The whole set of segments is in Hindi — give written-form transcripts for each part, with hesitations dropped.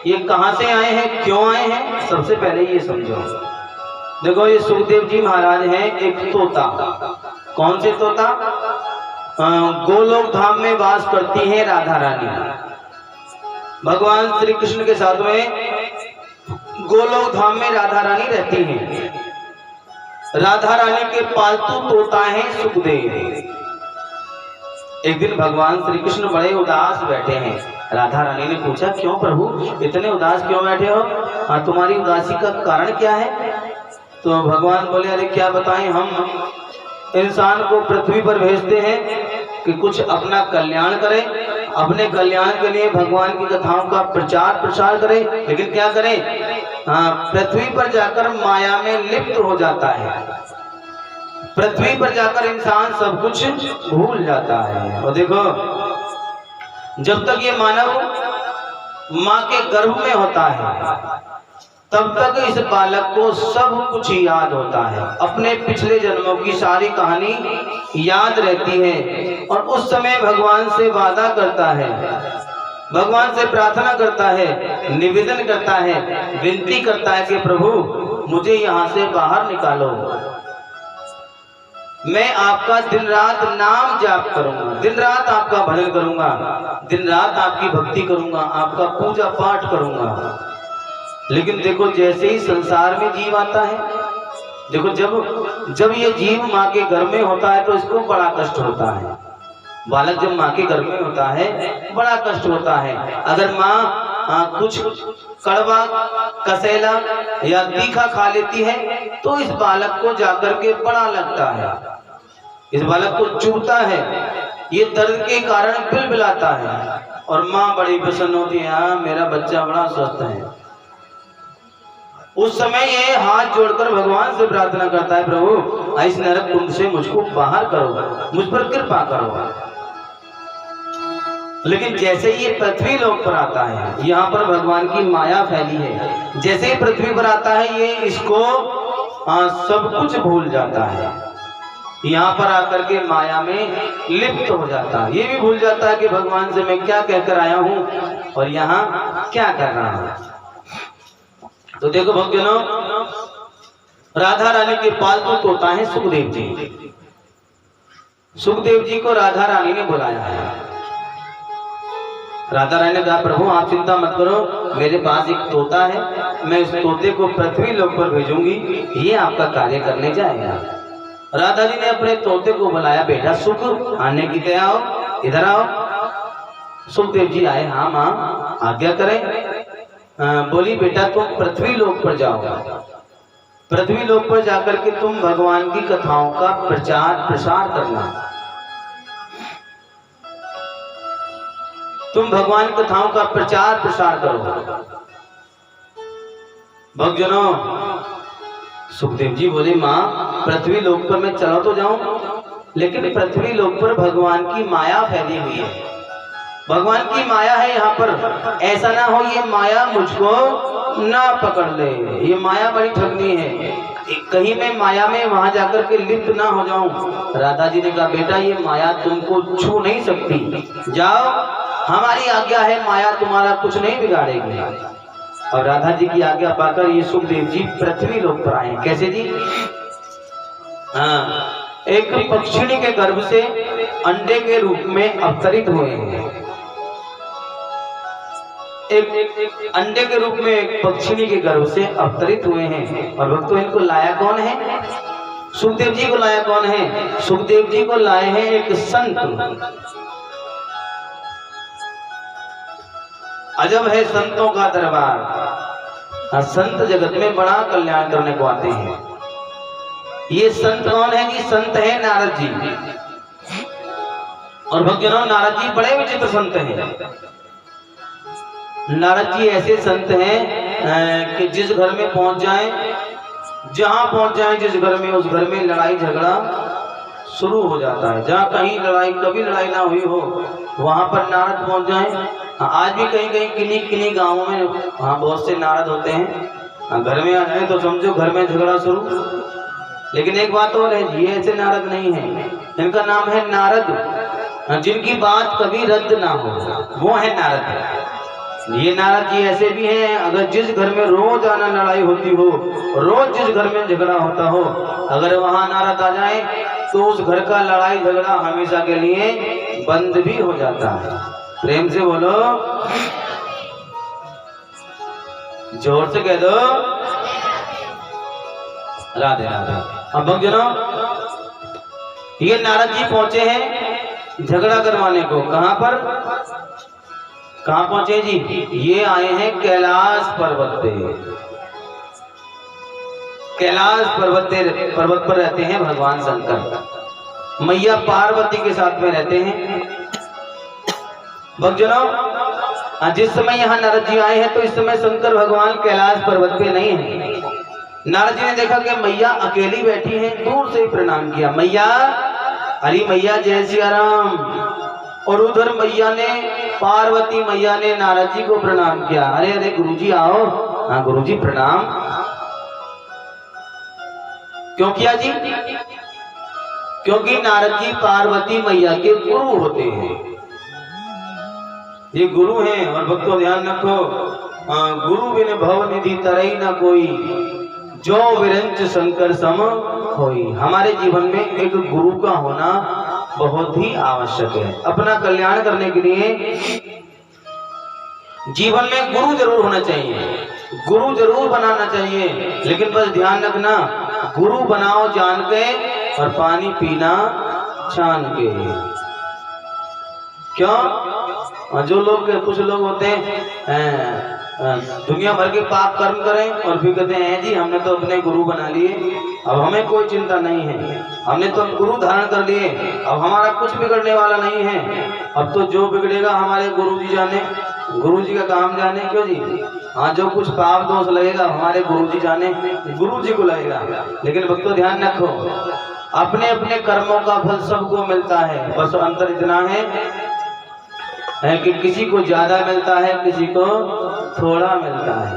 ये कहाँ से आए हैं, क्यों आए हैं, सबसे पहले ये समझो। देखो ये सुखदेव जी महाराज हैं एक तोता। कौन से तोता? गोलोक धाम में वास करती है राधा रानी। भगवान श्री कृष्ण के साथ में गोलोक धाम में राधा रानी रहती हैं। राधा रानी के पालतू तोता है सुखदेव। एक दिन भगवान श्री कृष्ण बड़े उदास बैठे हैं। राधा रानी ने पूछा, क्यों प्रभु इतने उदास क्यों बैठे हो? तुम्हारी उदासी का कारण क्या है? तो भगवान बोले, अरे क्या बताएं, हम इंसान को पृथ्वी पर भेजते हैं कि कुछ अपना कल्याण करे, अपने कल्याण के लिए भगवान की कथाओं का प्रचार प्रसार करे, लेकिन क्या करें, पृथ्वी पर जाकर माया में लिप्त हो जाता है। पृथ्वी पर जाकर इंसान सब कुछ भूल जाता है। और देखो, जब तक ये मानव माँ के गर्भ में होता है तब तक इस बालक को सब कुछ याद होता है, अपने पिछले जन्मों की सारी कहानी याद रहती है। और उस समय भगवान से वादा करता है, भगवान से प्रार्थना करता है, निवेदन करता है, विनती करता है कि प्रभु मुझे यहाँ से बाहर निकालो, मैं आपका दिन रात नाम जाप करूंगा, दिन रात आपका भजन करूंगा, दिन रात आपकी भक्ति करूंगा, आपका पूजा पाठ करूंगा। लेकिन देखो, जैसे ही संसार में जीव आता है, देखो जब ये जीव माँ के गर्भ में होता है तो इसको बड़ा कष्ट होता है। बालक जब माँ के गर्भ में होता है बड़ा कष्ट होता है। अगर माँ कुछ कड़वा, कसेला या तीखा खा लेती है तो इस बालक को जाकर के बड़ा लगता है, इस बालक को चुभता है, ये दर्द के कारण बिलबिलाता है। और माँ बड़ी प्रसन्न होती है, हाँ मेरा बच्चा बड़ा स्वस्थ है। उस समय ये हाथ जोड़कर भगवान से प्रार्थना करता है, प्रभु इस नरक कुंड से मुझको बाहर करो, मुझ पर कृपा करो। लेकिन जैसे ये पृथ्वी लोक पर आता है, यहाँ पर भगवान की माया फैली है, जैसे ही पृथ्वी पर आता है ये इसको सब कुछ भूल जाता है। यहाँ पर आकर के माया में लिप्त हो जाता है। ये भी भूल जाता है कि भगवान से मैं क्या कहकर आया हूँ और यहाँ क्या कर रहा हूँ। तो देखो भक्तजनों, राधा रानी के पालतू तोता है सुखदेव जी। सुखदेव जी को राधा रानी ने बुलाया है। राधा रानी ने कहा, प्रभु आप चिंता मत करो, मेरे पास एक तोता है, मैं इस तोते को पृथ्वी लोक पर भेजूंगी, ये आपका कार्य करने जाएगा। राधा जी ने अपने तोते को बुलाया, बेटा सुख आने की तैयार आओ, इधर आओ। सुखदेव जी आए, हाँ माँ आज्ञा करें। बोली, बेटा तुम पृथ्वी लोक पर जाओ, पृथ्वी लोक पर जाकर के तुम भगवान की कथाओं का प्रचार प्रसार करना, तुम भगवान की कथाओं का प्रचार प्रसार करो। भक्तजनों, सुखदेव जी बोले, माँ पृथ्वी लोक पर मैं चला तो जाऊं, लेकिन पृथ्वी लोक पर भगवान की माया फैली हुई है, भगवान की माया है यहाँ पर, ऐसा ना हो ये माया मुझको ना पकड़ ले, ये माया बड़ी ठगनी है, कहीं मैं माया में वहां जाकर के लिप्त ना हो जाऊं। राधा जी ने कहा, बेटा ये माया तुमको छू नहीं सकती, जाओ हमारी आज्ञा है, माया तुम्हारा कुछ नहीं बिगाड़ेगी। और राधा जी की आज्ञा पाकर ये सुखदेव जी पृथ्वी लोक पर आए। कैसे जी? हाँ, एक पक्षिणी के गर्भ से अंडे के रूप में अवतरित हुए हैं। एक अंडे के रूप में एक पक्षिणी के गर्भ से अवतरित हुए हैं। और भक्तों, इनको लाया कौन है? सुखदेव जी को लाया कौन है? सुखदेव जी को लाए हैं एक संत। अजब है संतों का दरबार। संत जगत में बड़ा कल्याण करने को आते हैं। ये संत कौन है? कि संत है नारद जी। और भक्तजनों, नारद जी बड़े विचित्र संत हैं। नारद जी ऐसे संत हैं कि जिस घर में पहुंच जाएं, जहां पहुंच जाएं, जिस घर में, उस घर में लड़ाई झगड़ा शुरू हो जाता है। जहां कहीं कभी लड़ाई ना हुई हो, वहां पर नारद पहुंच जाएं। आज भी कहीं कहीं किन्हीं गांवों में वहाँ बहुत से नारद होते हैं। घर में आ जाए तो समझो घर में झगड़ा शुरू। लेकिन एक बात और है, ये ऐसे नारद नहीं है, इनका नाम है नारद, जिनकी बात कभी रद्द ना हो, वो है नारद। ये नारद जी ऐसे भी हैं, अगर जिस घर में रोज आना लड़ाई होती हो, रोज जिस घर में झगड़ा होता हो, अगर वहां नारद आ जाए तो उस घर का लड़ाई झगड़ा हमेशा के लिए बंद भी हो जाता है। प्रेम से बोलो, जोर से कह दो राधे राधे। अब भक्तजनों, ये नारद जी पहुंचे हैं झगड़ा करवाने को। कहां पर, कहां पहुंचे जी? ये आए हैं कैलाश पर्वत पे। कैलाश पर्वत पर रहते हैं भगवान शंकर, मैया पार्वती के साथ में रहते हैं। भक्तजनों, जिस समय यहाँ नारद जी आए हैं तो इस समय शंकर भगवान कैलाश पर्वत पे नहीं है। नारद जी ने देखा कि मैया अकेली बैठी हैं, दूर से ही प्रणाम किया, मैया, अरे मैया जय सिया राम। और उधर मैया ने, पार्वती मैया ने नारद जी को प्रणाम किया। अरे अरे गुरुजी आओ। हाँ गुरुजी प्रणाम। क्यों किया जी? क्योंकि नारद जी पार्वती मैया के गुरु होते हैं, ये गुरु हैं। और भक्तों ध्यान रखो, गुरु बिन भव निधि तरई न कोई, जो विरंच शंकर सम होई। हमारे जीवन में एक गुरु का होना बहुत ही आवश्यक है। अपना कल्याण करने के लिए जीवन में गुरु जरूर होना चाहिए, गुरु जरूर बनाना चाहिए। लेकिन बस ध्यान रखना, गुरु बनाओ जान के और पानी पीना छान के। क्यों? जो लोग, कुछ लोग होते हैं दुनिया भर के पाप कर्म करें और फिर कहते हैं जी हमने तो अपने गुरु बना लिए, अब हमें कोई चिंता नहीं है, हमने तो गुरु धारण कर लिए, अब हमारा कुछ बिगड़ने वाला नहीं है, अब तो जो बिगड़ेगा हमारे गुरु जी जाने, गुरु जी का काम जाने। क्यों जी? हाँ, जो कुछ पाप दोष लगेगा हमारे गुरु जी जाने, गुरु जी को लगेगा। लेकिन भक्तों ध्यान रखो, अपने अपने कर्मों का फल सबको मिलता है, बस अंतर इतना है कि किसी को ज्यादा मिलता है, किसी को थोड़ा मिलता है।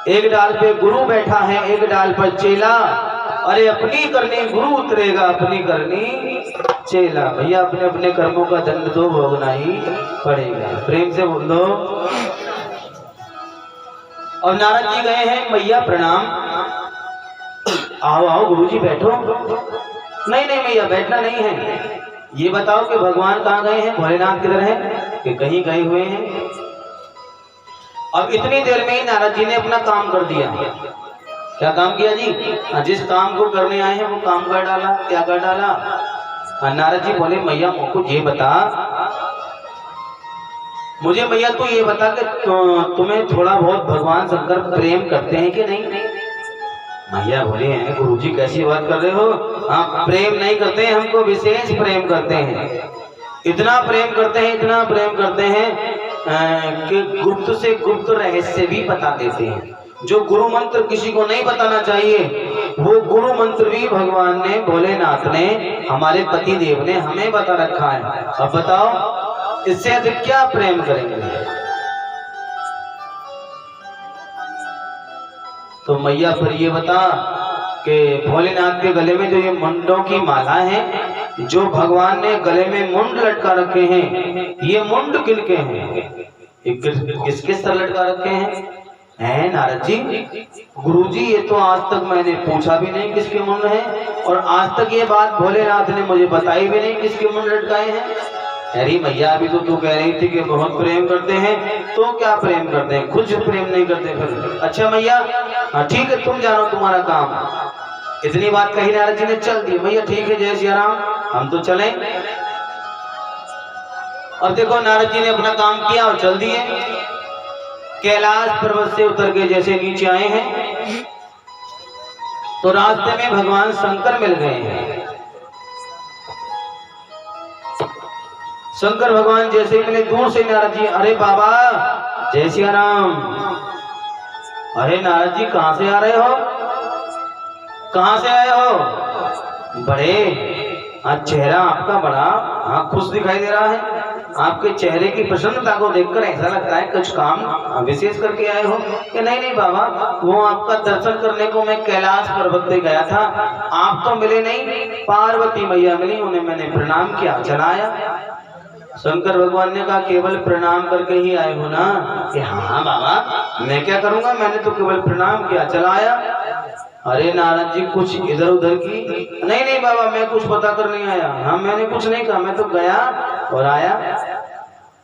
एक डाल पे गुरु बैठा है, एक डाल पर चेला। अरे अपनी करनी गुरु उतरेगा, अपनी करनी चेला। भैया अपने अपने कर्मों का दंड तो भोगना ही पड़ेगा। प्रेम से बोल दो। और नारद जी गए हैं, मैया प्रणाम। आओ आओ गुरुजी बैठो। नहीं नहीं मैया बैठना नहीं है। ये बताओ कि भगवान कहाँ गए हैं, भोलेनाथ किधर है, कि कहीं गए हुए हैं? अब इतनी देर में ही नारद जी ने अपना काम कर दिया। क्या काम किया जी? जिस काम को करने आए हैं वो काम कर डाला। क्या कर डाला? नारद जी बोले मैया मुझको ये बता, मुझे मैया तू ये बता कि तुम्हें थोड़ा बहुत भगवान शंकर प्रेम करते हैं कि नहीं? मैया बोले हैं गुरुजी कैसी बात कर रहे हो, आप प्रेम नहीं करते हैं, हमको विशेष प्रेम करते हैं। इतना प्रेम करते हैं, इतना प्रेम करते हैं कि गुप्त से गुप्त रहस्य भी बता देते हैं। जो गुरु मंत्र किसी को नहीं बताना चाहिए, वो गुरु मंत्र भी भगवान ने, भोलेनाथ ने, हमारे पति देव ने हमें बता रखा है। अब बताओ इससे अधिक क्या प्रेम करेंगे? तो मैया फिर ये बता कि भोलेनाथ के गले में जो ये मुंडों की माला है, जो भगवान ने गले में मुंड लटका रखे हैं, ये मुंड किनके हैं? किसके सर लटका रखे हैं नारद जी? गुरुजी ये तो आज तक मैंने पूछा भी नहीं किसके मुंड है, और आज तक ये बात भोलेनाथ ने मुझे बताई भी नहीं किसके मुंड लटकाए हैं। अरे मैया अभी तो तू कह रही थी कि बहुत प्रेम करते हैं, तो क्या प्रेम करते हैं, खुद प्रेम नहीं करते फिर? अच्छा मैया हाँ ठीक है, तुम जानो तुम्हारा काम। इतनी बात कही नारद जी ने, चल दी। मैया ठीक है जय सिया राम, हम तो चलें। और देखो नारद जी ने अपना काम किया और चल दिए। कैलाश पर्वत से उतर के जैसे नीचे आए हैं तो रास्ते में भगवान शंकर मिल गए हैं। शंकर भगवान जैसे मिले, दूर से नारद जी, अरे बाबा जय सिया राम। अरे नारद जी कहां से आ रहे हो, कहां से आए हो? बड़े चेहरा आपका बड़ा खुश दिखाई दे रहा है। आपके चेहरे की प्रसन्नता को देखकर ऐसा लगता है कुछ काम विशेष करके आए हो। कि नहीं नहीं बाबा, वो आपका दर्शन करने को मैं कैलाश पर्वत पे गया था, आप तो मिले नहीं, पार्वती मैया मिली, उन्हें मैंने प्रणाम किया, चलाया। शंकर भगवान ने कहा केवल प्रणाम करके ही आए हो ना? कि हाँ बाबा, मैं क्या करूंगा, मैंने तो केवल प्रणाम किया, चला आया। अरे नारद जी कुछ इधर उधर की? नहीं नहीं बाबा, मैं कुछ पता कर नहीं आया। हाँ मैंने कुछ नहीं कहा, मैं तो गया और आया।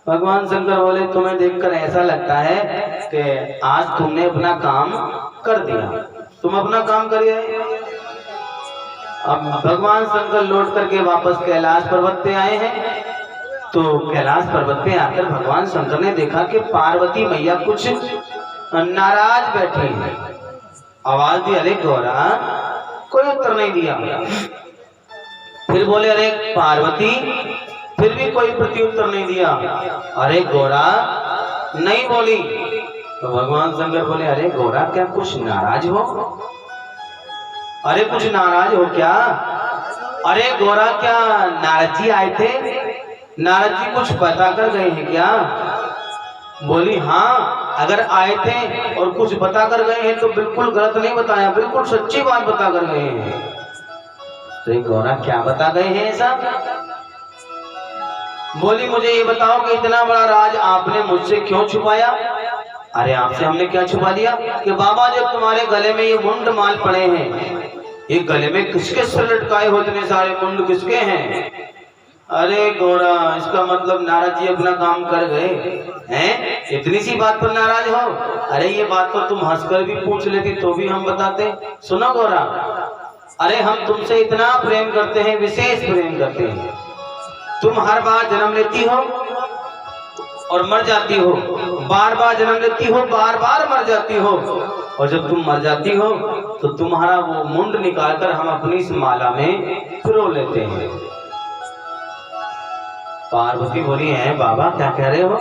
भगवान शंकर बोले तुम्हें देखकर ऐसा लगता है कि आज तुमने अपना काम कर दिया, तुम अपना काम करिए। अब भगवान शंकर लौट करके वापस कैलाश पर्वत पे आए हैं। तो कैलाश पर्वत पे आकर भगवान शंकर ने देखा कि पार्वती मैया कुछ नाराज बैठी है। आवाज दी, अरे गौरा, कोई उत्तर नहीं दिया। फिर बोले अरे पार्वती, फिर भी कोई प्रत्युत्तर नहीं दिया। अरे गौरा, नहीं बोली। तो भगवान शंकर बोले अरे गौरा, क्या कुछ नाराज हो? अरे कुछ नाराज हो क्या? अरे गौरा, क्या नारद जी आए थे? नारद जी कुछ बता कर गए हैं क्या? बोली हाँ, अगर आए थे और कुछ बता कर गए हैं तो बिल्कुल गलत नहीं बताया, बिल्कुल सच्ची बात बता कर गए हैं। तो गौरा क्या बता गए हैं ऐसा? बोली मुझे ये बताओ कि इतना बड़ा राज आपने मुझसे क्यों छुपाया? अरे आपसे हमने क्या छुपा दिया? कि बाबा जब तुम्हारे गले में ये मुंड माल पड़े हैं, ये गले में किसके सिर लटकाए हो, इतने सारे मुंड किसके हैं? अरे गौरा, इसका मतलब नारद जी अपना काम कर गए हैं, इतनी सी बात पर नाराज हो? अरे ये बात तो तुम हंसकर भी पूछ लेती तो भी हम बताते। सुनो गौरा, अरे हम तुमसे इतना प्रेम करते हैं, विशेष प्रेम करते हैं। तुम हर बार जन्म लेती हो और मर जाती हो, बार बार जन्म लेती हो, बार बार मर जाती हो, और जब तुम मर जाती हो तो तुम्हारा वो मुंड निकालकर हम अपनी इस माला में पिरो लेते हैं। पार्वती बोली है बाबा क्या कह रहे हो?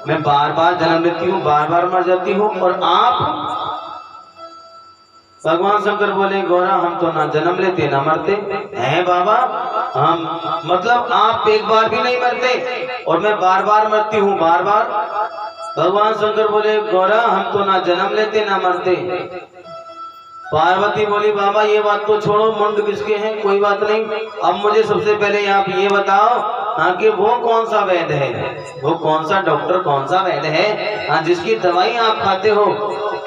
मैं बार बार जन्म लेती हूँ, बार बार मर जाती हूँ, और आप? भगवान शंकर बोले गौरा, हम तो ना जन्म लेते ना मरते हैं बाबा, हम मतलब आप एक बार भी नहीं मरते और मैं बार बार मरती हूँ, बार बार। भगवान शंकर बोले गौरा, हम तो ना जन्म लेते ना मरते। पार्वती बोली बाबा ये बात तो छोड़ो, मुंड किसके हैं, कोई बात नहीं। अब मुझे सबसे पहले आप ये बताओ हाँ कि वो कौन सा वैद्य है, वो कौन सा डॉक्टर, कौन सा वैद्य है हाँ जिसकी दवाई आप खाते हो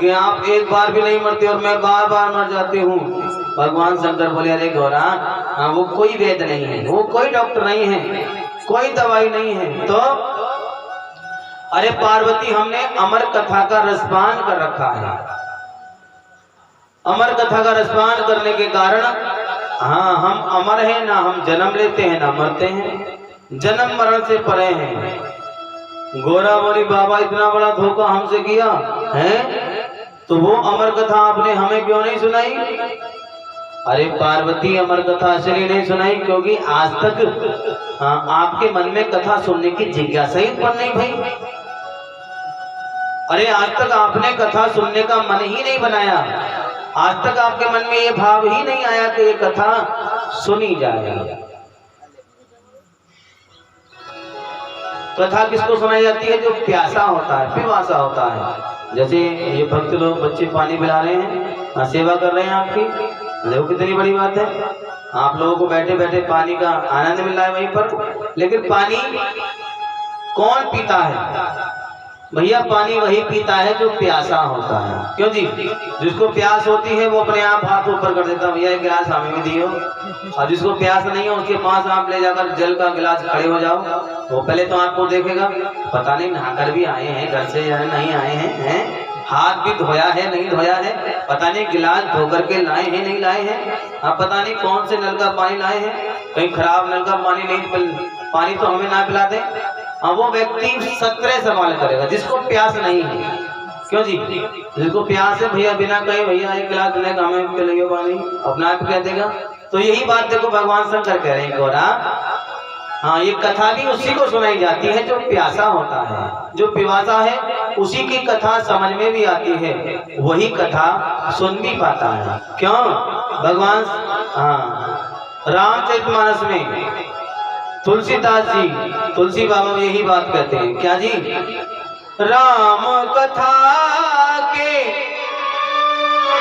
कि आप एक बार भी नहीं मरते और मैं बार बार मर जाती हूँ? भगवान शंकर बोले अरे गौरा, हाँ वो कोई वैद्य नहीं है, वो कोई डॉक्टर नहीं है, कोई दवाई नहीं है। तो अरे पार्वती, हमने अमर कथा का रसपान कर रखा है। अमर कथा का रसपान करने के कारण हाँ हम अमर हैं, ना हम जन्म लेते हैं ना मरते हैं, जन्म मरण से परे हैं। गोरा बोली बाबा इतना बड़ा धोखा हमसे किया है, तो वो अमर कथा आपने हमें क्यों नहीं सुनाई? अरे पार्वती, अमर कथा इसलिए नहीं सुनाई क्योंकि आज तक आपके मन में कथा सुनने की जिज्ञासा ही उत्पन्न नहीं भई। अरे आज तक आपने कथा सुनने का मन ही नहीं बनाया, आज तक आपके मन में ये भाव ही नहीं आया कि ये कथा सुनी जाए। कथा किसको सुनाई जाती है? जो प्यासा होता है, पिपासा होता है। जैसे ये भक्त लोग बच्चे पानी पिला रहे हैं, सेवा कर रहे हैं आपकी, देखो कितनी बड़ी बात है। आप लोगों को बैठे बैठे पानी का आनंद मिल रहा है वहीं पर, लेकिन पानी कौन पीता है भैया? पानी वही पीता है जो प्यासा होता है। क्यों जी? जिसको प्यास होती है वो अपने आप हाथ ऊपर कर देता है, भैया एक गिलास हमें भी दियो। और जिसको प्यास नहीं है उसके पास आप ले जाकर जल का गिलास खड़े हो जाओ, वो पहले तो आपको देखेगा, पता नहीं नहाकर भी आए हैं घर से या नहीं आए हैं, हाथ भी धोया है नहीं धोया है, पता नहीं गिलास धो करके लाए हैं नहीं लाए हैं, आप पता नहीं कौन से नल का पानी लाए हैं, कहीं खराब नल का पानी नहीं, पानी तो हमें ना पिला दे। वो व्यक्ति 17 सवाल करेगा जिसको प्यास नहीं है। क्यों जी? जिसको प्यास है भैया बिना कहे भैया एक गिलास देने का हमें पिलाइए पानी, अपना आप कह देगा। तो यही बात देखो भगवान शंकर कह रहे हैं गौरा, हाँ ये कथा भी उसी को सुनाई जाती है जो प्यासा होता है, जो पिपासा है उसी की कथा समझ में भी आती है, वही कथा सुन भी पाता है। क्यों? भगवान रामचरितमानस में तुलसीदास जी, तुलसी बाबा यही बात कहते हैं, क्या जी? राम कथा के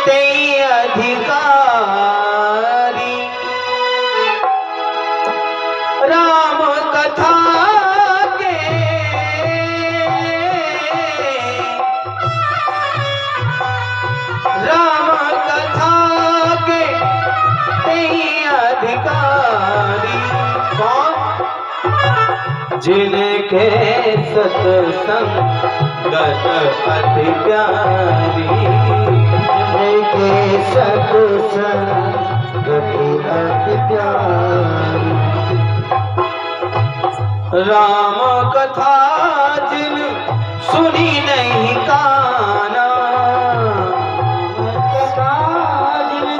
तेई अधिकारी, राम कथा जिनके सत्संग गत अति प्यारी, जिनके सत्संग गति अति प्यारी। राम कथा जिन सुनी नहीं काना, कथा जिन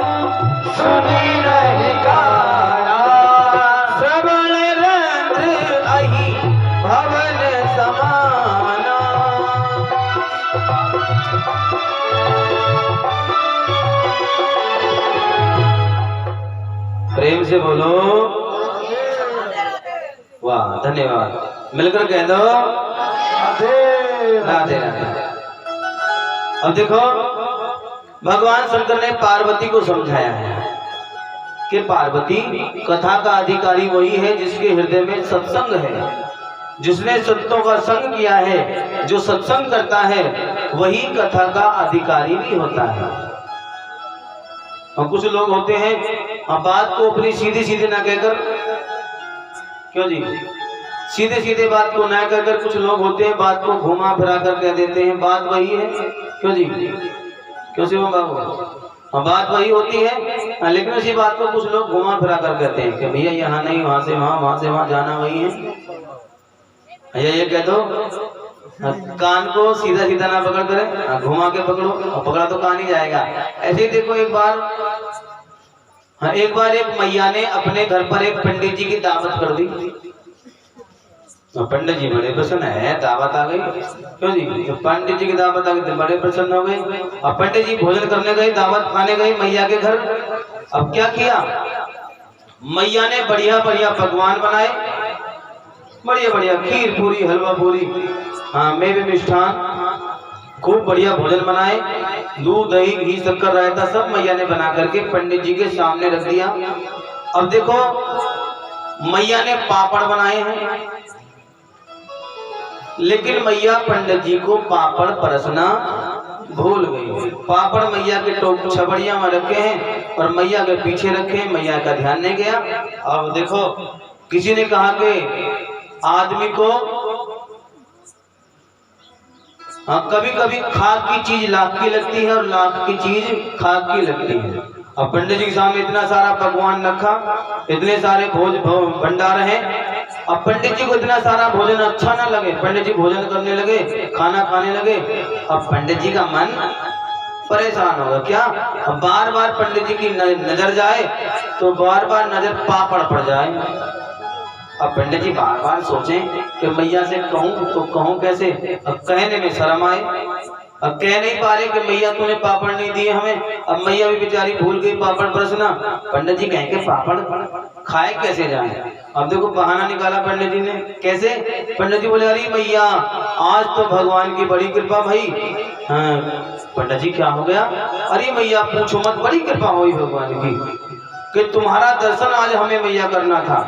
सुनी नहीं काना, श्रवण रंध्र अहि भवन समाना। प्रेम से बोलो वाह, धन्यवाद। मिलकर कह दो राधे राधे। अब देखो भगवान शंकर ने पार्वती को समझाया है कि पार्वती, कथा का अधिकारी वही है जिसके हृदय में सत्संग है, जिसने संतों का संग किया है। जो सत्संग करता है वही कथा का अधिकारी भी होता है। और कुछ लोग होते हैं बात को अपनी सीधी सीधी ना कहकर, क्यों जी, सीधे सीधे बात को ना कहकर कुछ लोग होते हैं बात को घुमा फिरा कर कह देते हैं बात वही है। क्यों जी, क्यों शिवम बाबू, बात वही होती है लेकिन उसी बात को कुछ लोग घुमा फिरा कर कहते हैं कि भैया यहाँ नहीं, वहां से वहां, वहां से वहां जाना वही है। भैया ये कह दो कान को सीधा सीधा ना पकड़ करे, घुमा के पकड़ो, और पकड़ा तो कान ही जाएगा। ऐसे ही देखो एक बार एक मैया ने अपने घर पर एक पंडित जी की दावत कर दी। पंडित जी बड़े प्रसन्न है, दावत आ गई। क्यों जी, तो पंडित जी की दावत आ गई तो बड़े प्रसन्न हो गए। अब पंडित जी भोजन करने गए, दावत खाने गए मैया के घर। अब क्या किया, मैया ने बढ़िया बढ़िया पकवान बनाए, बढ़िया बढ़िया खीर पूरी, हलवा पूरी, हाँ मेवे मिष्ठान, खूब बढ़िया भोजन बनाए। दूध दही घी शक्कर रायता सब मैया ने बना करके पंडित जी के सामने रख दिया। अब देखो मैया ने पापड़ बनाए हैं, लेकिन मैया पंडित जी को पापड़ परसना भूल गई। पापड़ मैया के टोक छबड़िया में रखे हैं और मैया के पीछे रखे, मैया का ध्यान नहीं गया। अब देखो किसी ने कहा कि आदमी को कभी कभी खाक की चीज लाख की लगती है और लाख की चीज खाक की लगती है। अब पंडित जी के सामने इतना सारा पकवान रखा, इतने सारे भंडार हैं। अब पंडित जी को इतना सारा भोजन अच्छा ना लगे, पंडित जी भोजन करने लगे, खाना खाने लगे। अब पंडित जी का मन परेशान होगा। क्या, अब बार बार पंडित जी की नजर जाए तो बार बार नजर पापड़ पड़ जाए। अब पंडित जी बार बार सोचें कि मैया से कहूँ तो कहूँ कैसे। अब कहने में शर्म आए, अब कह नहीं पा रहे कि मैया तूने पापड़ नहीं दिए हमें। अब मैया भी बेचारी भूल गई पापड़ परसना। पंडित जी कहें कि पापड़ खाए कैसे जाए। अब देखो बहाना निकाला पंडित जी ने, कैसे। पंडित जी बोले अरे मैया आज तो भगवान की बड़ी कृपा भाई। हाँ पंडित जी क्या हो गया, अरे मैया पूछो मत, बड़ी कृपा हुई भगवान की कि तुम्हारा दर्शन आज हमें मैया करना था,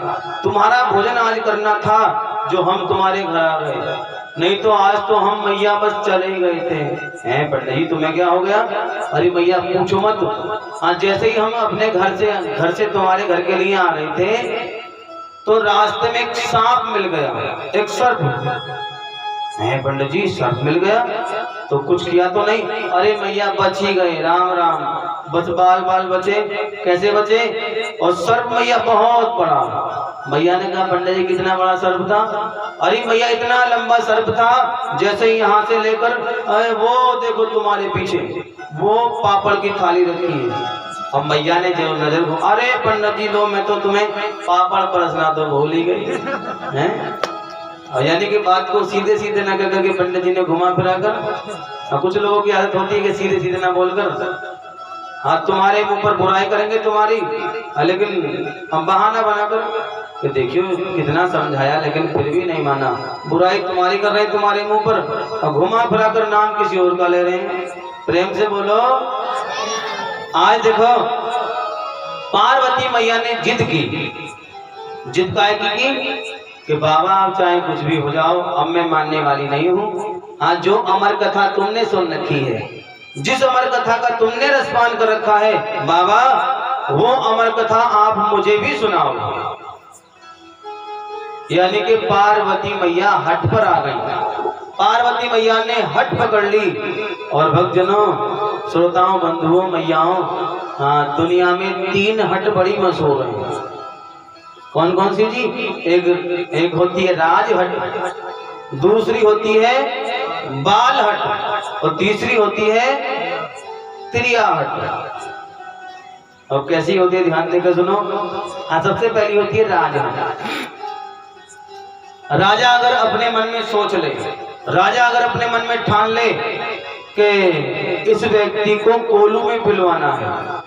तुम्हारा भोजन आज करना था जो हम तुम्हारे घर आ गए, नहीं तो आज तो हम मैया बस चले ही गए थे। हैं पंडित जी तुम्हें क्या हो गया, अरे मैया पूछो मत। हाँ जैसे ही हम अपने घर से तुम्हारे घर के लिए आ रहे थे तो रास्ते में एक सांप मिल गया, एक सर्प। हैं पंडित जी सर्प मिल गया तो कुछ किया तो नहीं, अरे मैया बच ही गए, राम राम, बच बाल बाल बचे। कैसे बचे, और सर्प मैया बहुत बड़ा। मैया ने कहा पंडित जी कितना बड़ा सर्प था, अरे मैया इतना लंबा सर्प था जैसे ही यहाँ से लेकर अरे वो देखो तुम्हारे पीछे वो पापड़ की थाली रखी है। अब मैया ने जो नजर को, अरे पंडित जी लो मैं तो तुम्हें पापड़ परसना तो भूल ही गई हैं। यानी कि बात को सीधे सीधे ना कर करके पंडित जी ने घुमा फिरा कर। कुछ लोगों की आदत होती है कि सीधे सीधे ना बोलकर हाँ तुम्हारे मुंह पर बुराई करेंगे तुम्हारी, लेकिन हम बहाना बनाकर कि देखियो कितना समझाया लेकिन फिर भी नहीं माना, बुराई तुम्हारी कर रहे तुम्हारे मुंह पर और घुमा फिरा कर नाम किसी और का ले रहे हैं। प्रेम से बोलो। आज देखो पार्वती मैया ने जिद की, जिद काय की कि बाबा आप चाहे कुछ भी हो जाओ अब मैं मानने वाली नहीं हूँ। हाँ जो अमर कथा तुमने सुन रखी है, जिस अमर कथा का तुमने रसपान कर रखा है बाबा, वो अमर कथा आप मुझे भी सुनाओ। यानी कि पार्वती मैया हट पर आ गई। पार्वती मैया ने हट पकड़ ली। और भक्तजनों, श्रोताओं, बंधुओं, मैयाओं, हाँ, दुनिया में 3 हट बड़ी मशहूर है। कौन कौन सी जी? एक होती है राज हट, दूसरी होती है बाल हट, और तीसरी होती है त्रिया हट। अब कैसी होती है ध्यान देकर सुनो। हाँ, सबसे पहली होती है राज हट। राजा अगर अपने मन में सोच ले, राजा अगर अपने मन में ठान ले कि इस व्यक्ति को कोलू में पिलवाना है।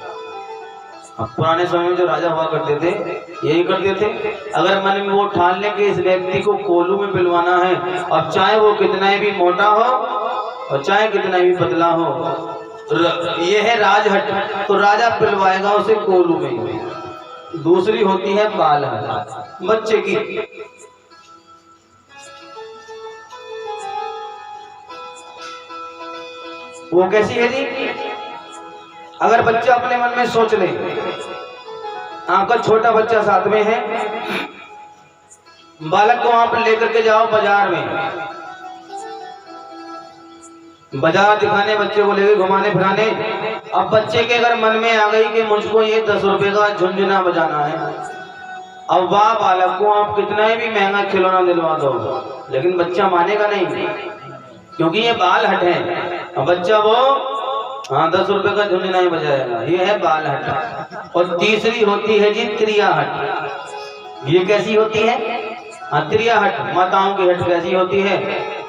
अब पुराने समय में जो राजा हुआ करते थे यही करते थे। अगर मन में वो ठान ले कि इस व्यक्ति को कोलू में पिलवाना है, अब चाहे वो कितना भी मोटा हो और चाहे कितना भी पतला हो, ये है राजहट, तो राजा पिलवाएगा उसे कोलू में। दूसरी होती है बाल हट, बच्चे की। वो कैसी है जी? अगर बच्चा अपने मन में सोच ले, आपका छोटा बच्चा साथ में है, बालक को आप लेकर के जाओ बाजार में, बाजार दिखाने, बच्चे को लेकर घुमाने फिराने। अब बच्चे के अगर मन में आ गई कि मुझको ये 10 रुपए का झुनझुना बजाना है, अब वाह बालक को आप कितना भी महंगा खिलौना दिलवा दो, लेकिन बच्चा मानेगा नहीं, क्योंकि ये बाल हट है। बच्चा वो 10 रुपए का झुनझुना ही बजाएगा। ये है बाल हट। और तीसरी होती है जी त्रिया हट। ये कैसी होती है? त्रिया हट, माताओं की हट कैसी होती है?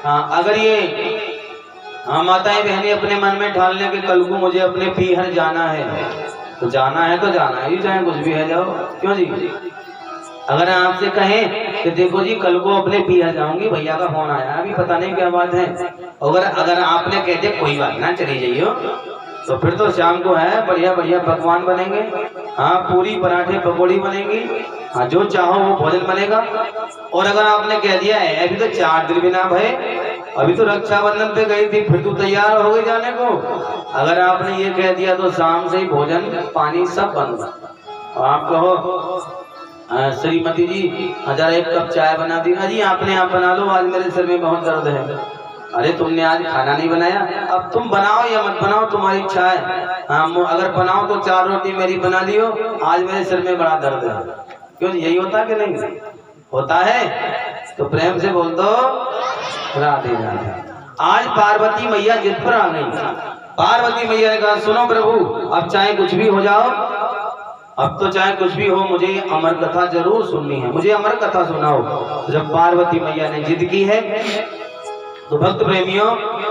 अगर ये माताएं बहनें अपने मन में ठान लें कि कल को मुझे अपने पीहर जाना है, तो जाना है तो जाना है, चाहे कुछ भी है जाओ। क्यों जी? अगर आपसे कहें कि देखो जी कल को अपने पीहर जाऊंगी, भैया का फोन आया, अभी पता नहीं क्या बात है, अगर आपने कहते कोई बात ना चली जाइयो, तो फिर तो शाम को है बढ़िया बढ़िया पकवान बनेंगे। हाँ, पूरी पराठे पकौड़ी बनेगी। हाँ, जो चाहो वो भोजन बनेगा। और अगर आपने कह दिया है अभी तो 4 दिन भी ना भय, अभी तो रक्षाबंधन पे गई थी, फिर तू तैयार हो गई जाने को, अगर आपने ये कह दिया तो शाम से ही भोजन पानी सब बंद। आप कहो श्रीमती जी जरा 1 कप चाय बना दी। जी आपने आप बना लो, आज मेरे सिर में बहुत दर्द है। अरे तुमने आज खाना नहीं बनाया, अब तुम बनाओ या मत बनाओ, तुम्हारी इच्छा है। हाँ, अगर बनाओ तो 4 रोटी मेरी बना लियो, आज मेरे सिर में बड़ा दर्द है। क्यों, यही होता कि नहीं होता है? तो प्रेम से बोल दो राधे राधे। आज पार्वती मैया जिद पर आ गई। पार्वती मैया ने कहा सुनो प्रभु, अब चाहे कुछ भी हो जाओ, अब तो चाहे कुछ भी हो, मुझे अमर कथा जरूर सुननी है, मुझे अमर कथा सुनाओ। जब पार्वती मैया ने जिद की है तो भक्त प्रेमियों,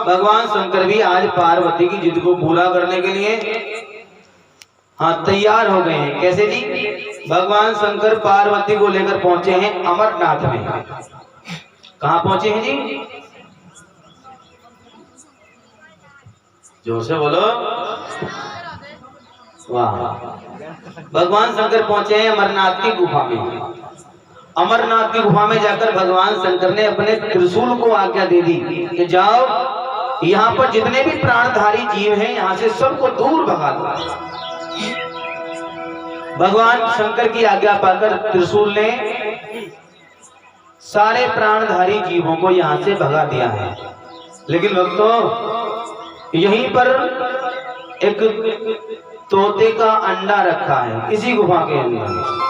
भगवान शंकर भी आज पार्वती की जिद को पूरा करने के लिए तैयार हो गए हैं। कैसे जी? भगवान शंकर पार्वती को लेकर पहुंचे हैं अमरनाथ में। कहाँ पहुंचे हैं जी? जोर से बोलो वाह। भगवान शंकर पहुंचे हैं अमरनाथ की गुफा में। अमरनाथ की गुफा में जाकर भगवान शंकर ने अपने त्रिशूल को आज्ञा दे दी कि जाओ, यहाँ पर जितने भी प्राणधारी जीव हैं यहाँ से सबको दूर भगा दो। भगवान शंकर की आज्ञा पाकर त्रिशूल ने सारे प्राणधारी जीवों को यहाँ से भगा दिया है। लेकिन भक्तों, यहीं पर एक तोते का अंडा रखा है इसी गुफा के अंदर।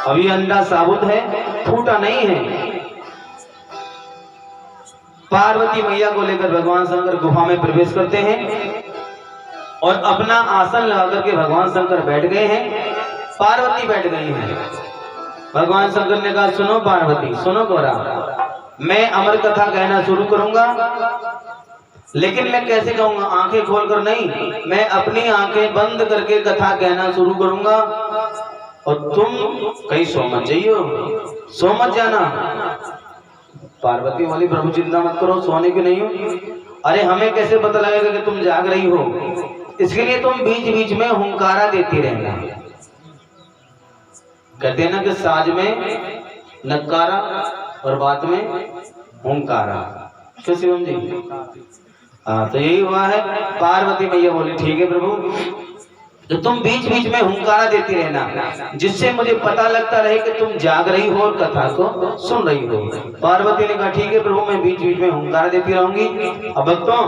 अभी अंडा साबुत है, फूटा नहीं है। पार्वती मैया को लेकर भगवान शंकर गुफा में प्रवेश करते हैं और अपना आसन लगा करके भगवान शंकर बैठ गए हैं। पार्वती बैठ गई हैं। भगवान शंकर ने कहा सुनो पार्वती, सुनो गौरा, मैं अमर कथा कहना शुरू करूंगा, लेकिन मैं कैसे कहूंगा? आंखें खोलकर नहीं, मैं अपनी आंखें बंद करके कथा कहना शुरू करूंगा और तुम कहीं सो मत जाइयो, सो मत जाना। पार्वती बोली प्रभु चिंता मत करो, सोने की नहीं हो। अरे हमें कैसे पता लगेगा कि तुम जाग रही हो? इसके लिए तुम बीच बीच में हुंकारा देती रहना। कहते हैं ना कि साज में नकारा और बात में हुंकारा। क्यों शिवम जी? तो यही हुआ है। पार्वती मैया बोली ठीक है प्रभु, तो तुम बीच बीच में हुंकारा देती रहना, जिससे मुझे पता लगता रहे कि तुम जाग रही हो और कथा को सुन रही हो। पार्वती ने कहा ठीक है प्रभु, मैं बीच बीच में हुंकारा देती रहूंगी। अब भक्तों,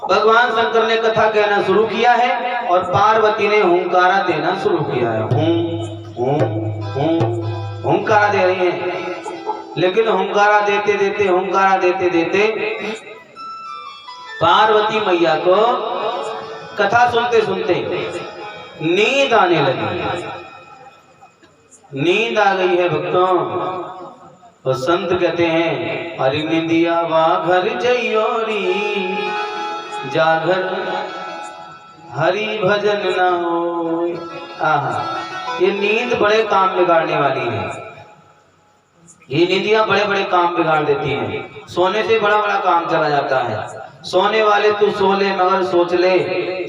भगवान शंकर ने कथा कहना शुरू किया है और पार्वती ने हुंकारा देना शुरू किया है। हुंकारा दे रही है, लेकिन हुंकारा देते देते पार्वती मैया को कथा सुनते सुनते नींद आने लगी। नींद आ गई है भक्तों। तो संत कहते हैं अरे निंदिया वा घर जइयोरी, जागर हरि भजन ना हो। आहा, ये नींद बड़े काम बिगाड़ने वाली है। ये नींदियां बड़े बड़े काम बिगाड़ देती हैं। सोने से बड़ा बड़ा काम चला जाता है। सोने वाले तू सो ले, मगर सोच ले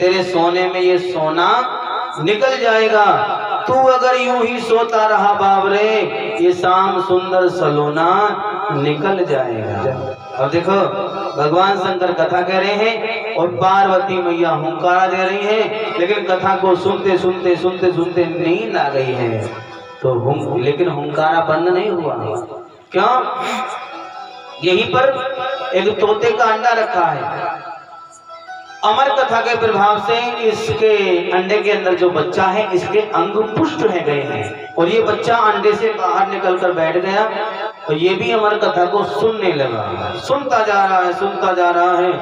तेरे सोने में ये सोना निकल जाएगा। तू अगर यूं ही सोता रहा बाबरे, ये शाम सुंदर सलोना निकल जाएगा। और देखो भगवान शंकर कथा कह रहे हैं और पार्वती मैया हुंकारा दे रही है, लेकिन कथा को सुनते सुनते नींद आ गई है। तो लेकिन हुंकारा बंद नहीं हुआ। क्यों? यहीं पर एक तोते का अंडा रखा है। अमर कथा के प्रभाव से इसके अंडे के अंदर जो बच्चा है, इसके अंग पुष्ट है गए हैं और ये बच्चा अंडे से बाहर निकलकर बैठ गया और ये भी अमर कथा को सुनने लगा। सुनता जा रहा है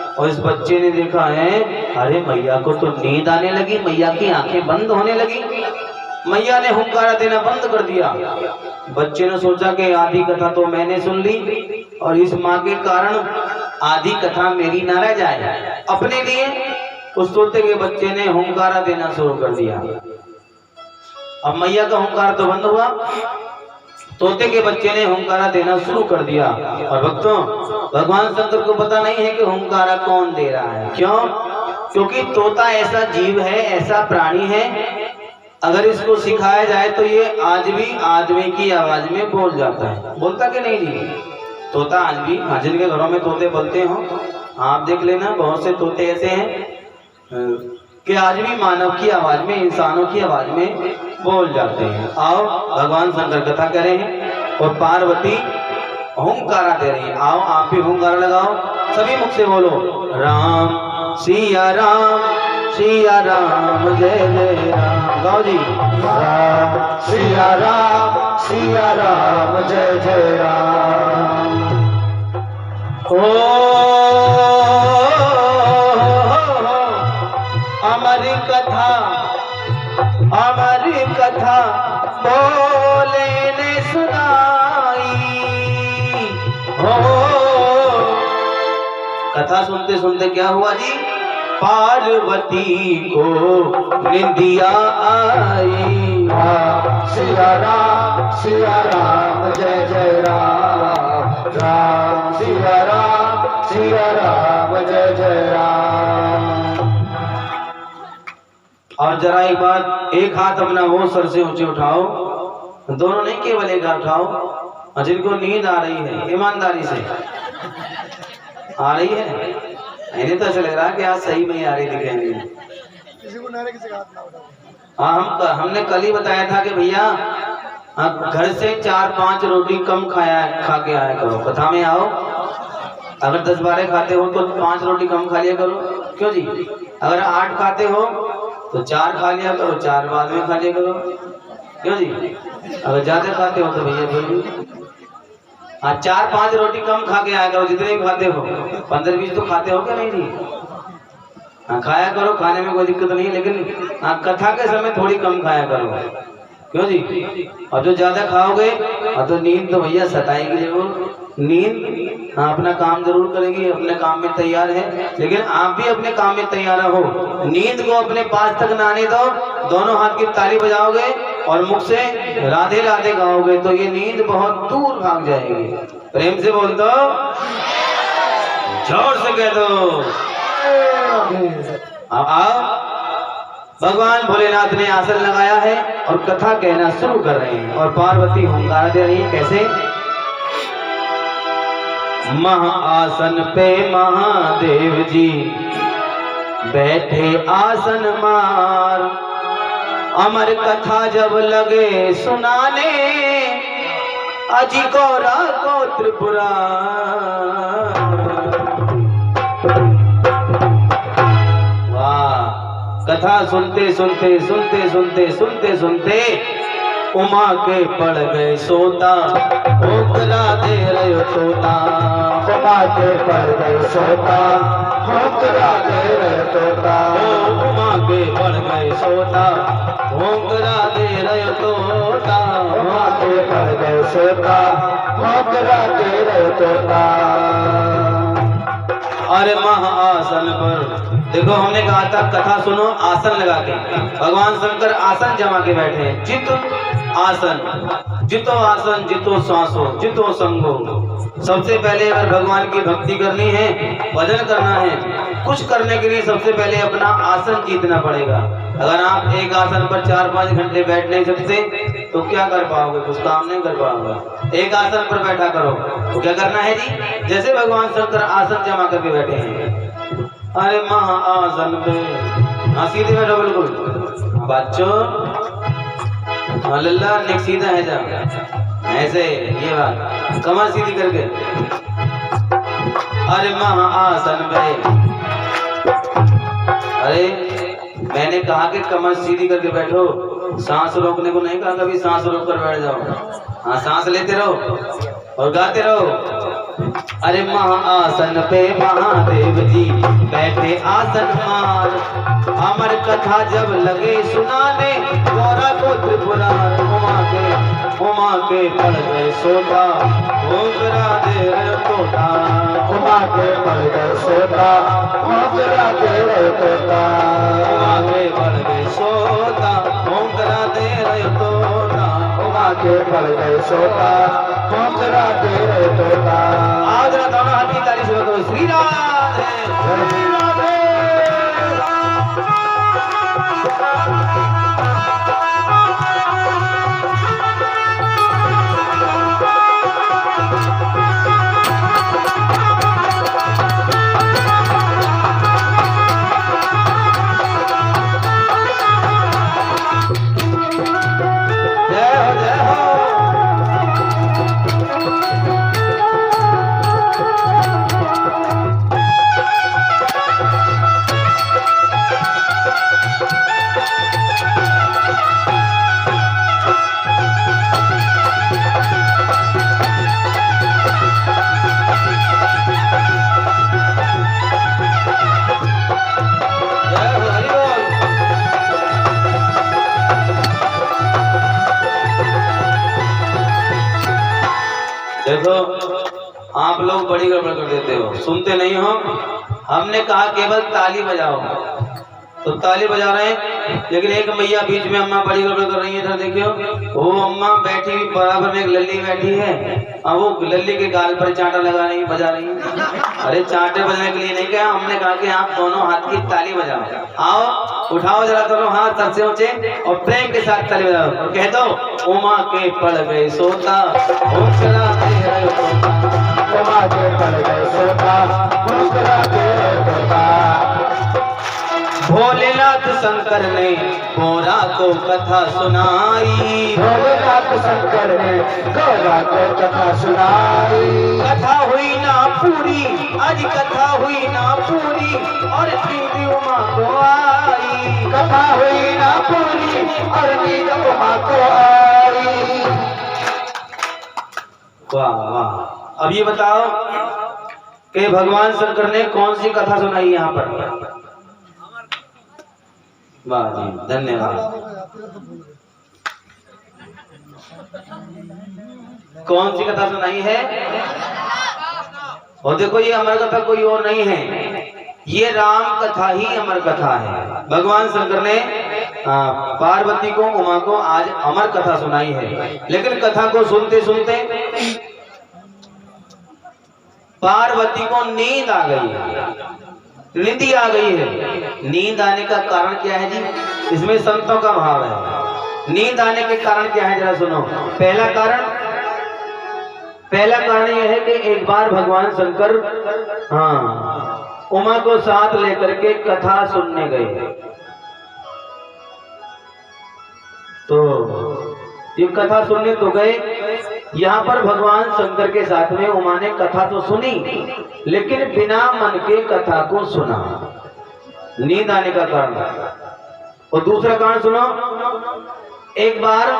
और इस बच्चे ने देखा है अरे मैया को तो नींद आने लगी, मैया की आंखें बंद होने लगी। मैया ने हुंकारा देना बंद कर दिया। बच्चे ने सोचा कि आधी कथा तो मैंने सुन ली और इस माँ के कारण आधी कथा मेरी ना रह जाए। अपने लिए उस तोते के बच्चे ने हुंकारा देना शुरू कर दिया। अब मैया का हुंकारा तो बंद हुआ, तोते के बच्चे ने हुंकारा देना शुरू कर दिया। और भक्तों, भगवान शंकर को पता नहीं है कि हुंकारा कौन दे रहा है। क्यों? क्योंकि तोता ऐसा जीव है, ऐसा प्राणी है, अगर इसको सिखाया जाए तो ये आज भी आदमी की आवाज में बोल जाता है। बोलता कि नहीं जी? तोता आज भी, जिनके घरों में तोते बोलते हो आप देख लेना, बहुत से तोते ऐसे हैं कि आज भी मानव की आवाज में, इंसानों की आवाज में बोल जाते हैं। आओ भगवान शंकर कथा कर रहे हैं और पार्वती हुंकारा दे रही है। आओ आप भी हुंकारा लगाओ, सभी मुख से बोलो राम सिया राम जय जय राम। गाओ जी, राम सिया राम जय जय राम। ओ अमर कथा बोले ने सुनाई। हो कथा सुनते सुनते क्या हुआ जी? पार्वती को निंदिया आई। सिया राम जय जय राम। राम सिया राम जय जय राम। और जरा एक बात, एक हाथ अपना वो सर से ऊंचे उठाओ, दोनों नहीं केवल एक हाथ उठाओ। और जिनको नींद आ रही है ईमानदारी से आ रही है, इन्हें तो चल रहा कि आज सही में आ रही दिखेंगे। किसी को नारे किसी का हाथ ना उठाओ। हाँ, हमने कल ही बताया था कि भैया घर से 4-5 रोटी कम खा के आया करो। कथा में आओ, अगर 10-12 खाते हो तो 5 रोटी कम खा लिया करो। क्यों जी? अगर 8 खाते हो तो 4 खा लिया करो, 4 बाद में खा लिया करो। क्यों जी? अगर ज्यादा खाते हो तो भैया फिर भी 4-5 रोटी कम खा के आया करो, जितने भी खाते हो। 15-20 तो खाते हो क्या नहीं जी? खाया करो, खाने में कोई दिक्कत नहीं, लेकिन कथा के समय थोड़ी कम खाया करो। क्यों जी? और जो ज्यादा खाओगे और तो नींद तो भैया सताएगी जरूर। नींद अपना काम जरूर करेगी, अपने काम में तैयार है, लेकिन आप भी अपने काम में तैयार रहो। नींद को अपने पास तक ना आने दो। दोनों हाथ की ताली बजाओगे और मुख से राधे राधे गाओगे तो ये नींद बहुत दूर भाग जाएगी। प्रेम से बोल दो, जोर से कह दो। अब आओ, भगवान भोलेनाथ ने आसन लगाया है और कथा कहना शुरू कर रहे हैं और पार्वती हुंकारा दे रही है। कैसे? महाआसन पे महादेव जी बैठे आसन मार, अमर कथा जब लगे सुनाने, अजी गौरा को त्रिपुरा। वाह, कथा सुनते सुनते सुनते सुनते सुनते सुनते उमा के पड़ गए सोता, होकरा दे रहे तोता। उमा के पड़ गए सोता, होकरा दे रहे तोता। उमा के पड़ गए सोता, होकरा दे रहे तोता। उमा के पड़ गए सोता, होकरा दे रहे तोता। अरे महाआसन पर देखो, हमने कहा था कथा सुनो आसन लगा के। भगवान शंकर आसन जमा के बैठे हैं। चित आसन, जितो आसन, जितो सांसो, जितो संगो। सबसे पहले अगर भगवान की भक्ति करनी है, भजन करना है, कुछ करने के लिए सबसे पहले अपना आसन जीतना पड़ेगा। अगर आप एक आसन पर 4-5 घंटे बैठ नहीं सकते तो क्या कर पाओगे, कुछ काम नहीं कर पाओगे। एक आसन पर बैठा करो तो क्या करना है जी, जैसे भगवान शंकर आसन जमा करके बैठे हैं। अरे महाआसन पे सीधे बैठो बिल्कुल बच्चों। लल्ला नेक सीधा है जा, ऐसे ये बात कमर सीधी करके। अरे महाआसन पे, अरे मैंने कहा कि कमर सीधी करके बैठो, सांस रोकने को नहीं कहा। कभी सांस रोक कर बैठ जाओ। हाँ, सांस लेते रहो और गाते रहो। अरे महाआसन पे महादेव जी बैठे आसन मार, अमर कथा जब लगे सुनाने, गौरा को त्रिपुरा। उमा के पड़ गए सोता, होकरा दे रहे तोता। उमा के पड़ गए सोता, होकरा दे रहे तोता। उमा के पड़ गए सोता, होकरा दे रहे तोता। उमा के पड़ गए सोता, होकरा दे रहे तोता। आज दोनों हाथ की ताली से करो श्री राधे श्री राधे। देखो, आप लोग बड़ी गड़बड़ कर देते हो, सुनते नहीं हो। हमने कहा केवल ताली बजाओ, तो ताली बजा रहे हैं, लेकिन एक मैया बीच में अम्मा बड़ी गड़बड़ कर रही है। इधर देखियो, वो अम्मा बैठी बराबर में एक लल्ली बैठी है, और वो लल्ली के गाल पर चांटा लगा रही है, बजा रही है। अरे चांटे बजाने के लिए नहीं कहा, हमने कहा कि आप दोनों हाथ की ताली बजाओ। आओ, उठाओ जरा दोनों हाथ सर से ऊंचे और प्रेम के साथ ताली बजाओ और कह दो, उमा के पड़ गए सोता, होकरा दे रहे तोता। उमा के पड़ गए सोता, होकरा दे रहे तोता। भोलेनाथ शंकर ने गौरा को कथा सुनाई। भोलेनाथ शंकर ने गौरा को कथा सुनाई। कथा हुई ना पूरी, आज कथा हुई ना पूरी, और नींद उमा को आई। कथा हुई ना पूरी और नींद उमा को आई। वाह वाह। अब ये बताओ कि भगवान शंकर ने कौन सी कथा सुनाई यहाँ पर? वाह जी, धन्यवाद। कौन सी कथा सुनाई है? और देखो, ये अमर कथा कोई और नहीं है, ये राम कथा ही अमर कथा है। भगवान शंकर ने पार्वती को, उमा को आज अमर कथा सुनाई है। लेकिन कथा को सुनते सुनते पार्वती को नींद आ गई है, नींद आ गई है। नींद आने का कारण क्या है जी? इसमें संतों का भाव है। नींद आने के कारण क्या है, जरा सुनो। पहला कारण यह है कि एक बार भगवान शंकर उमा को साथ लेकर के कथा सुनने गए। तो ये कथा सुनने तो गए, यहाँ पर भगवान शंकर के साथ में उमा ने कथा तो सुनी, लेकिन बिना मन के कथा को सुना, नींद आने का कारण। और दूसरा कारण सुनो, एक बार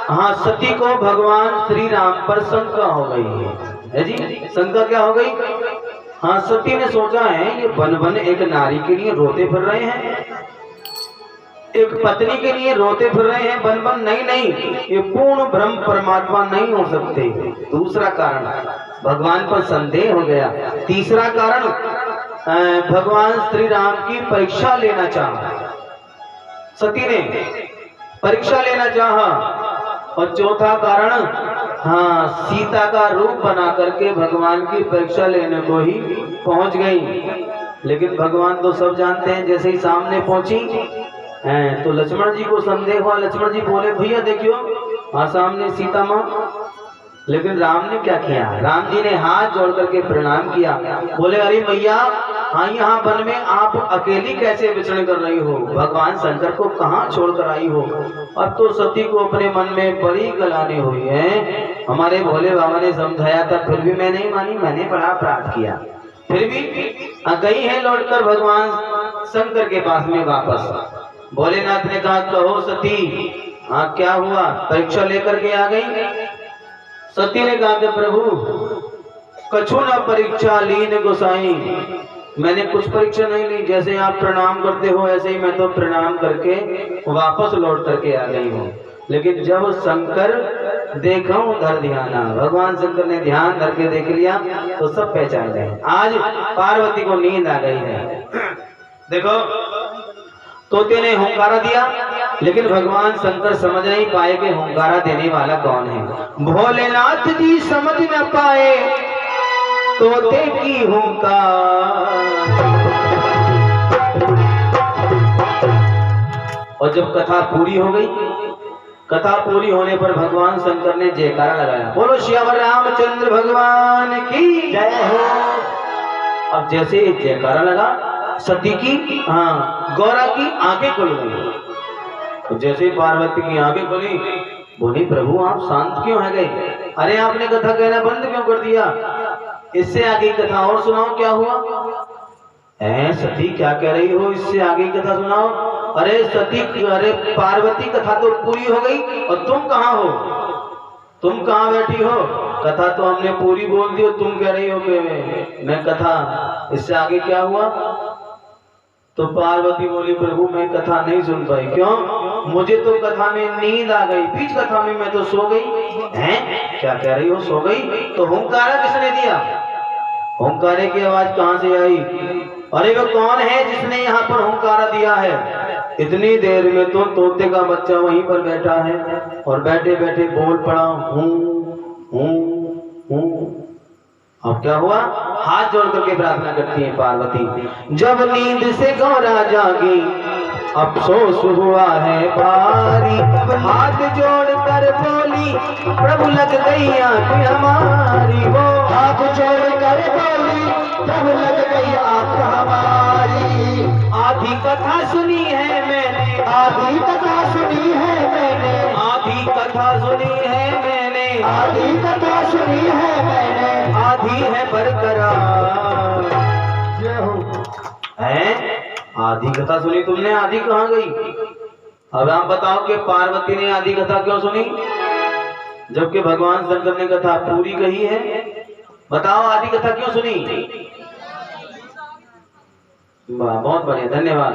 हाँ सती को भगवान श्री राम पर शंका हो गई है जी। शंका क्या हो गई? हाँ सती ने सोचा है ये बन बन एक नारी के लिए रोते फिर रहे हैं, एक पत्नी के लिए रोते फिर रहे हैं बन बन, नहीं, ये पूर्ण ब्रह्म परमात्मा नहीं हो सकते। दूसरा कारण भगवान पर संदेह हो गया। तीसरा कारण भगवान श्री राम की परीक्षा लेना चाहा, सती ने परीक्षा लेना चाहा। और चौथा कारण हाँ सीता का रूप बना करके भगवान की परीक्षा लेने को ही पहुंच गई। लेकिन भगवान तो सब जानते हैं, जैसे ही सामने पहुंची तो लक्ष्मण जी को संदेह हुआ। लक्ष्मण जी बोले भैया देखियो हाँ सामने सीता माँ। लेकिन राम ने क्या किया? राम जी ने हाथ जोड़ करके प्रणाम किया, बोले अरे भैया हाँ यहाँ वन में आप अकेली कैसे विचरण कर रही हो? भगवान शंकर को कहाँ छोड़ कर आई हो? अब तो सती को अपने मन में बड़ी गलानी हुई है। हमारे भोले बाबा ने समझाया था, फिर भी मैं नहीं मानी, मैंने बड़ा अपराध किया। फिर भी गई है लौटकर भगवान शंकर के पास में वापस। भोलेनाथ ने कहा कहो सती हाँ क्या हुआ? परीक्षा लेकर के आ गई। सती ने कहा कि प्रभु कछु न परीक्षा लीन गोसाई, मैंने कुछ परीक्षा नहीं ली, जैसे आप प्रणाम करते हो ऐसे ही मैं तो प्रणाम करके वापस लौट करके आ गई हूँ। लेकिन जब शंकर देखा धर ध्याना, भगवान शंकर ने ध्यान धर के देख लिया तो सब पहचान गए। आज पार्वती को नींद आ गई है। देखो तोते ने हुंकारा दिया, लेकिन भगवान शंकर समझ नहीं पाए कि हुंकारा देने वाला कौन है। भोलेनाथ जी समझ न पाए तोते की हुंकार। और जब कथा पूरी हो गई, कथा पूरी होने पर भगवान शंकर ने जयकारा लगाया, बोलो श्यावर रामचंद्र भगवान की जय हो। अब जैसे जयकारा लगा सती की हाँ गौरा की आंखें खुल गई। तो जैसे पार्वती की आंखें खुली, बोली प्रभु आप शांत क्यों है गए? अरे आपने कथा कहना बंद क्यों कर दिया? इससे आगे कथा और सुनाओ, क्या हुआ? सती क्या कह रही हो? इससे आगे कथा सुनाओ। अरे सती, अरे पार्वती कथा तो पूरी हो गई और तुम कहाँ हो? तुम कहाँ बैठी हो? कथा तो हमने पूरी बोल दी और तुम कह रही हो कि मैं कथा, इससे आगे क्या हुआ? तो पार्वती बोली प्रभु मैं कथा नहीं सुन पाई। क्यों? मुझे तो कथा में नींद आ गई, बीच कथा में मैं तो सो गई। हैं? क्या कह रही हो सो गई? तो हुंकारा किसने दिया? हुंकारे की आवाज कहाँ से आई? अरे वो कौन है जिसने यहाँ पर हुंकारा दिया है? इतनी देर में तो तोते का बच्चा वहीं पर बैठा है और बैठे बैठे बोल पड़ा हूँ। अब क्या हुआ? हाथ जोड़ करके प्रार्थना करती है पार्वती, जब नींद से गौरा जागी अफसोस हुआ है भारी। हाथ जोड़ कर बोली प्रभु लग गई आंख हमारी। वो हाथ जोड़ कर बोली प्रभु लग गई आंख हमारी। आधी कथा सुनी है मैंने, आधी कथा सुनी है मैंने, आधी कथा सुनी है मैंने, आधी कथा सुनी है मैंने, आधी है बरकरार। है आधी कथा सुनी तुमने, आधी कहाँ गई? अब आप बताओ कि पार्वती ने आधी कथा क्यों सुनी जबकि भगवान शंकर ने कथा पूरी कही है? बताओ आधी कथा क्यों सुनी? बहुत बढ़िया, धन्यवाद,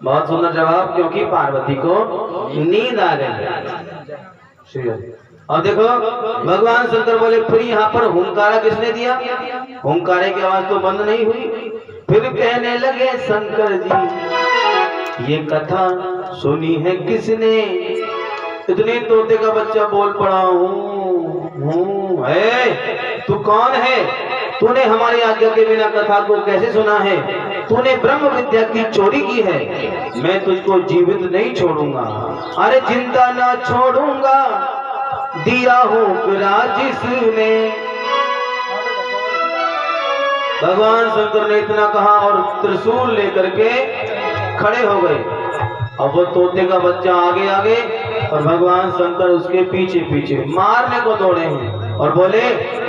बहुत सुंदर जवाब। क्योंकि पार्वती को नींद आ गई। और देखो भगवान शंकर बोले फिर यहाँ पर हुंकारा किसने दिया? हुंकारे की आवाज तो बंद नहीं हुई। फिर कहने लगे शंकर जी ये कथा सुनी है किसने? इतने तोते का बच्चा बोल पड़ा हूँ। है तू कौन है? तूने हमारी आज्ञा के बिना कथा को कैसे सुना है? तूने ब्रह्म विद्या की चोरी की है। मैं तुझको जीवित नहीं छोड़ूंगा। अरे जिंदा ना छोड़ूंगा, दिया हूँ जिसने। भगवान शंकर ने इतना कहा और त्रिशूल लेकर के खड़े हो गए। अब वो तोते का बच्चा आगे आगे और भगवान शंकर उसके पीछे पीछे मारने को दौड़े हैं और बोले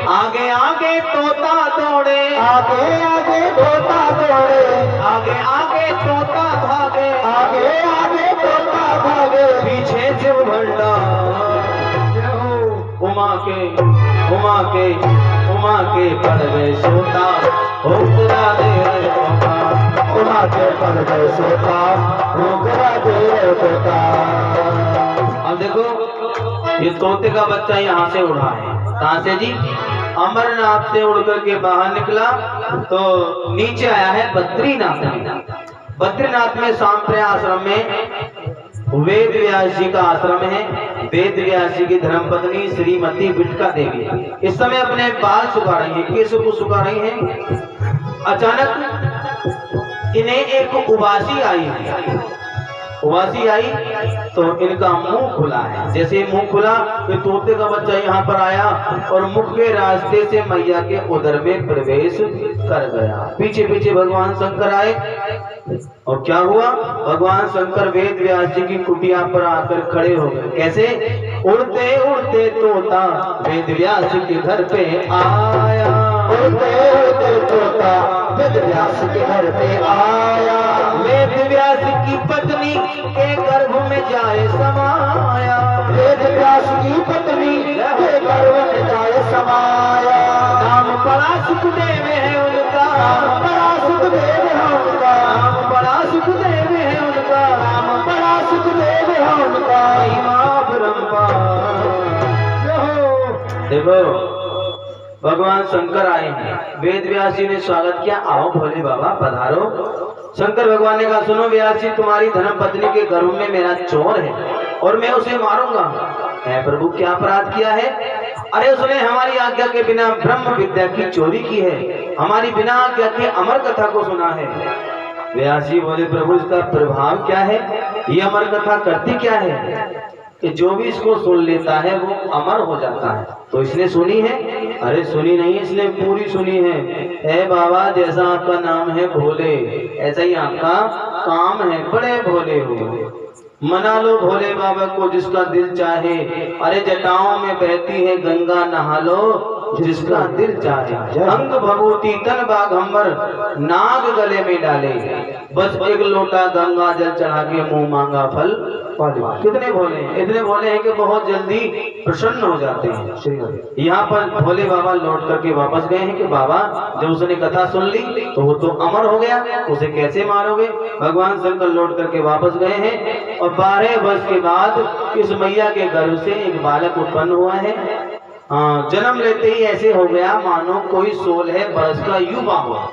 आगे आगे तोता दौड़े, आगे आगे तोता दौड़े, आगे आगे तोता भागे, आगे आगे तोता भागे, पीछे शिव भंडार। उमा के पड़वे सोता, होकरा दे रे तोता, उमा के पड़वे सोता, होकरा दे रे तोता। अब देखो ये तोते का बच्चा यहाँ से उड़ा है। कहाँ से जी? अमरनाथ से उड़ करके बाहर निकला तो नीचे आया है बद्रीनाथ में। बद्रीनाथ में सांप्रिया आश्रम में वेद व्यास जी का आश्रम है। वेद व्यास जी की धर्मपत्नी श्रीमती बिटका देवी इस समय अपने बाल सुखा रही है, केसों को सुखा रही है। अचानक इन्हें एक उबासी आई है। उबासी आई तो इनका मुंह खुला है। जैसे मुंह खुला तो तोते का बच्चा यहाँ पर आया और मुख के रास्ते से मैया के उदर में प्रवेश कर गया। पीछे पीछे भगवान शंकर आए और क्या हुआ? भगवान शंकर वेद व्यास जी की कुटिया पर आकर खड़े हो गए। कैसे? उड़ते उड़ते तोता वेद व्यास के घर पे आया, उड़ते उड़ते तोता वेद व्यास के घर पे आया, वेद व्यास की पत्नी के गर्भ में जाए समाया, वेद व्यास की पत्नी के गर्भ में जाए समाया। नाम बड़ा सुखदेव है उनका, नाम बड़ा सुखदेव है उनका, नाम बड़ा सुखदेव है उनका, नाम बड़ा सुखदेव है उनका। महिमा परंपार। देखो भगवान शंकर आए हैं। वेद व्यास जी ने स्वागत किया, आओ भोले बाबा पधारो। शंकर भगवान ने कहा सुनो व्यास जी, तुम्हारी धर्मपत्नी के गर्भ में मेरा चोर है और मैं उसे मारूंगा। है प्रभु क्या अपराध किया है? अरे उसने हमारी आज्ञा के बिना ब्रह्म विद्या की चोरी की है, हमारी बिना आज्ञा के अमर कथा को सुना है। व्यास जी बोले प्रभु इसका प्रभाव क्या है? ये अमर कथा करती क्या है कि जो भी इसको सुन लेता है वो अमर हो जाता है। तो इसने सुनी है? अरे सुनी नहीं, इसने पूरी सुनी है। बाबा जैसा आपका नाम है भोले, ऐसा ही आपका काम है, बड़े भोले हो। मना लो भोले बाबा को जिसका दिल चाहे। अरे जटाओं में बहती है गंगा, नहा लो जिसका दिल चाहे। अंग भभूति तन बाघंबर, नाग गले में डाले, बस एक लोटा गंगा जल चढ़ा के मुंह मांगा फल पाले। कितने भोले हैं? इतने भोले हैं कि बहुत जल्दी प्रसन्न हो जाते हैं। यहाँ पर भोले बाबा लौट करके वापस गए हैं कि बाबा जब उसने कथा सुन ली तो वो तो अमर हो गया, उसे कैसे मारोगे? भगवान शंकर लौट करके वापस गए हैं और 12 वर्ष के बाद इस मैया के गर्भ से एक बालक उत्पन्न हुआ है। जन्म लेते ही ऐसे हो गया मानो कोई 16 वर्ष का युवा हुआ।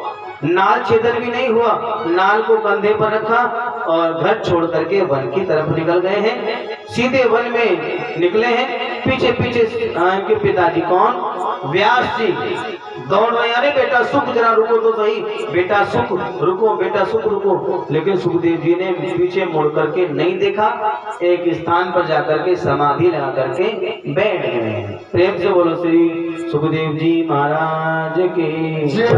नाल छेदन भी नहीं हुआ, नाल को कंधे पर रखा और घर छोड़ करके वन की तरफ निकल गए हैं। सीधे वन में निकले हैं। पीछे पीछे इनके पिताजी कौन? व्यास जी दौड़ रहे। अरे बेटा सुख जरा रुको तो सही, बेटा सुख रुको, बेटा सुख रुको। लेकिन सुखदेव जी ने पीछे मुड़ करके नहीं देखा, एक स्थान पर जाकर के समाधि लगा करके बैठ गए। प्रेम से बोलो श्री सुखदेव जी महाराज की जय हो,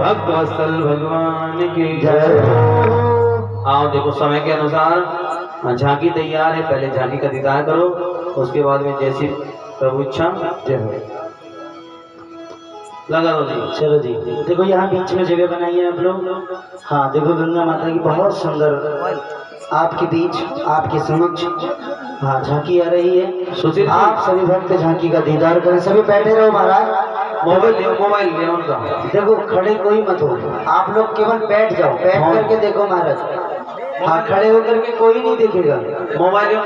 भक्तवत्सल भगवान की जय हो। आओ देखो समय के अनुसार झांकी तैयार है, पहले झांकी का दीदार करो, उसके बाद में जैसी प्रभु इच्छा जय हो। लगा दो जी। चलो जी, देखो यहाँ बीच में जगह बनाई है आप लोग। हाँ देखो गंगा माता की बहुत सुंदर आपके बीच, आपके समक्ष हाँ झांकी आ रही है। सुशील आप सभी भक्त झांकी का दीदार करें। सभी बैठे रहो महाराज। मोबाइल ले उनका। देखो खड़े कोई मत हो, आप लोग केवल बैठ जाओ, बैठ करके देखो महाराज। हाँ खड़े होकर के कोई नहीं देखेगा। मोबाइल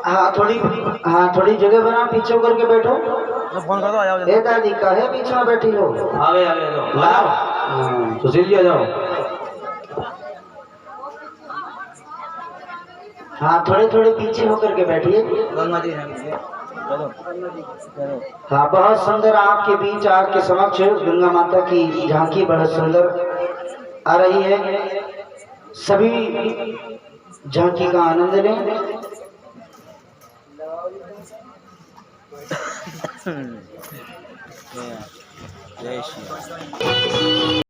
हाँ थोड़ी जगह बना, पीछे होकर के बैठो। फोन कर दो, आ जाओ। ए दादी का है बीच में बैठी हो। आगे आगे जाओ, सुशील जी आ जाओ। हाँ थोड़े थोड़े पीछे होकर के बैठिए। हाँ बहुत सुंदर आपके बीच, आपके समक्ष गंगा माता की झांकी बहुत सुंदर आ रही है। सभी झांकी का आनंद लें। जय श्री राम।